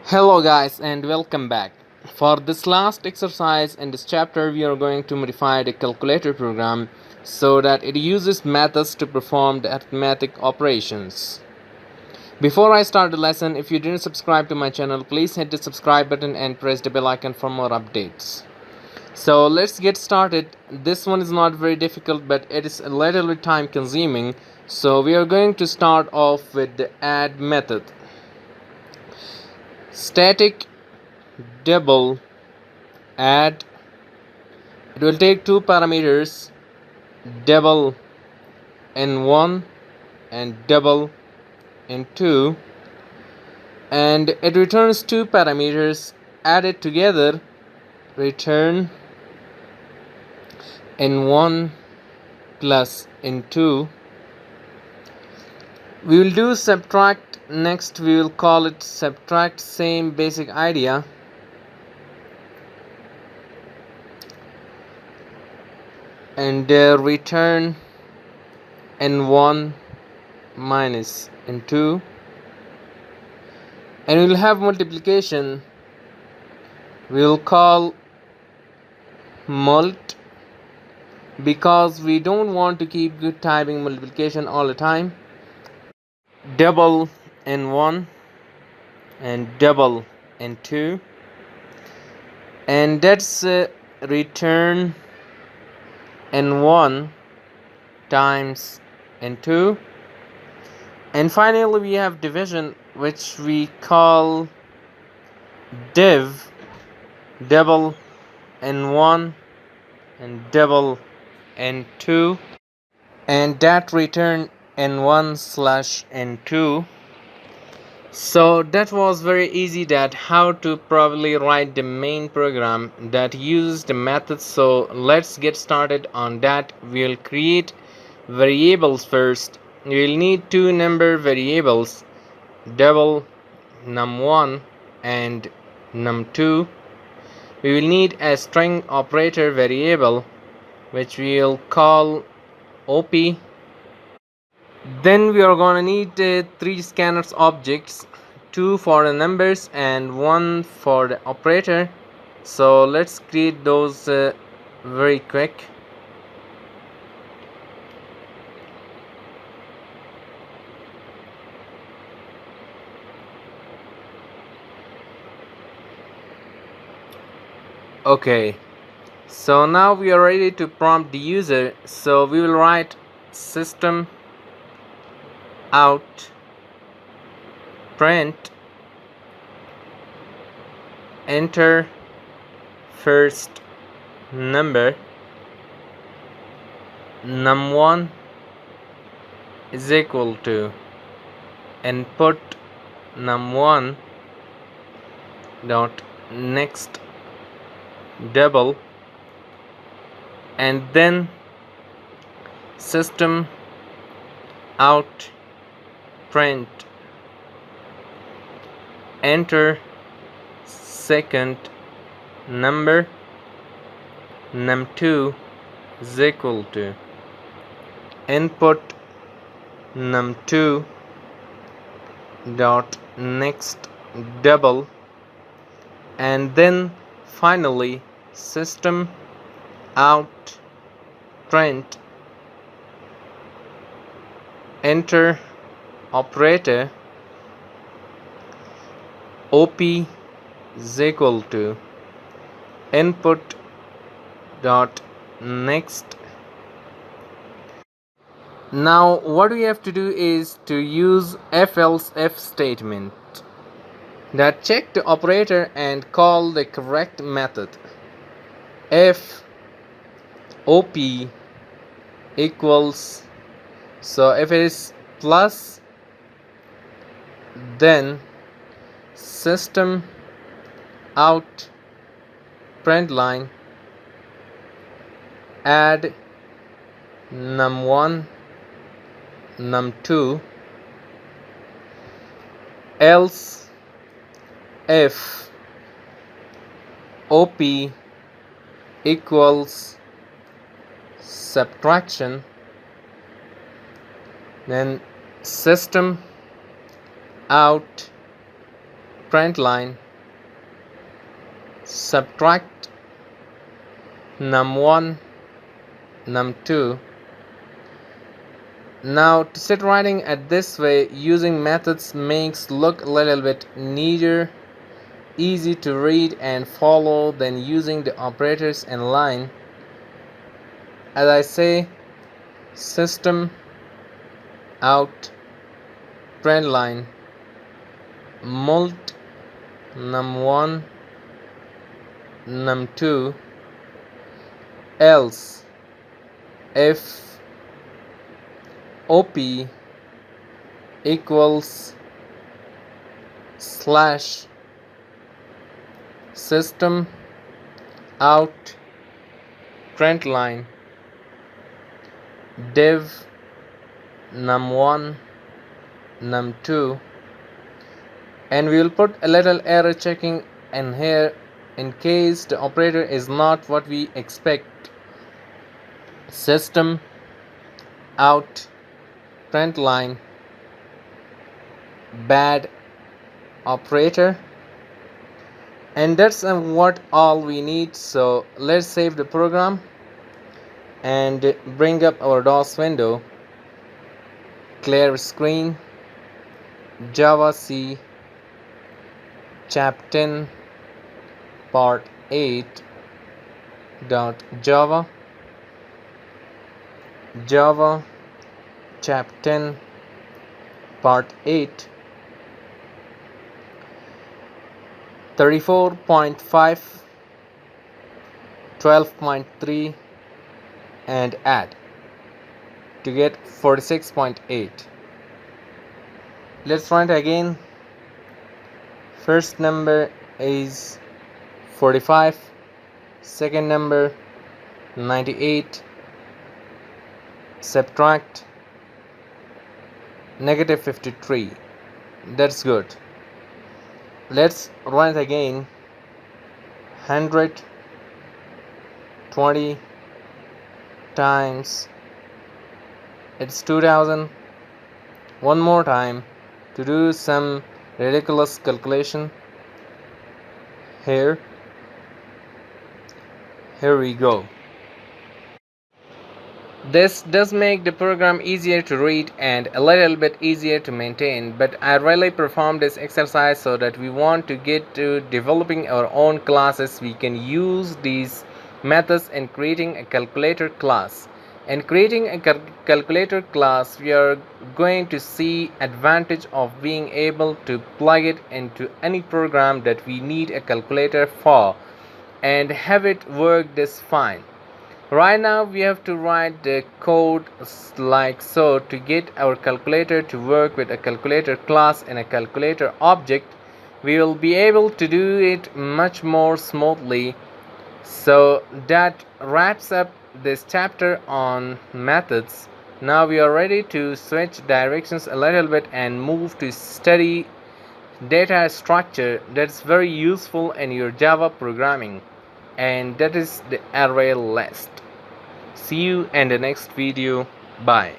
Hello guys and welcome back. For this last exercise in this chapter we are going to modify the calculator program so that it uses methods to perform the arithmetic operations. Before I start the lesson, if you didn't subscribe to my channel, please hit the subscribe button and press the bell icon for more updates. So let's get started. This one is not very difficult but it is a little bit time consuming. So we are going to start off with the add method. Static double add. It will take two parameters, double in 1 and double in 2, and it returns two parameters added together, return in 1 plus in 2. We will do subtract next. We will call it subtract, same basic idea. And return in 1 minus in 2, and we will have multiplication. We will call mult because we don't want to keep typing multiplication all the time. Double in 1 and double in 2, and that's return in 1 times in 2, and finally we have division, which we call div, double in 1 and double in 2, and that return in 1 slash in 2. So that was very easy, that how to probably write the main program that uses the method. So let's get started on that. We'll create variables first. We'll need two number variables, double num1 and num2. We will need a string operator variable which we'll call op. Then we are gonna need three scanners objects, two for the numbers and one for the operator. So let's create those very quick. Okay, so now we are ready to prompt the user. So we will write system out print enter first number num1 is equal to input num1 dot next double, and then system out print enter second number num2 is equal to input num2 dot next double, and then finally system out print enter operator op is equal to input dot next. Now what we have to do is to use else if statement that check the operator and call the correct method. If op equals, so if it is plus, then system out print line add num1 num2, else if op equals subtraction, then system out print line, subtract num1 num2. Now to sit writing at this way using methods makes look a little bit neater, easy to read and follow than using the operators and line. As I say, system out print line mult num1 num2 else if op equals slash system out print line div num1 num2, and we will put a little error checking in here in case the operator is not what we expect. System out print line bad operator, and that's what all we need. So let's save the program and bring up our DOS window, clear screen, Java C chap 10 part 8 dot java java chap 10 part 8 34.5 12.3 and add to get 46.8. Let's run it again. First number is 45, second number 98, subtract negative 53. That's good. Let's run it again. 120 times it's 2000. One more time to do some ridiculous calculation. Here we go. This does make the program easier to read and a little bit easier to maintain, but I really performed this exercise so that we want to get to developing our own classes. We can use these methods in creating a calculator class. In creating a calculator class, we are going to see advantage of being able to plug it into any program that we need a calculator for and have it work this fine. Right now we have to write the code like so to get our calculator to work with a calculator class and a calculator object. We will be able to do it much more smoothly. So that wraps up this chapter on methods. Now we are ready to switch directions a little bit and move to study data structure that's very useful in your Java programming, and that is the array list. See you in the next video. Bye.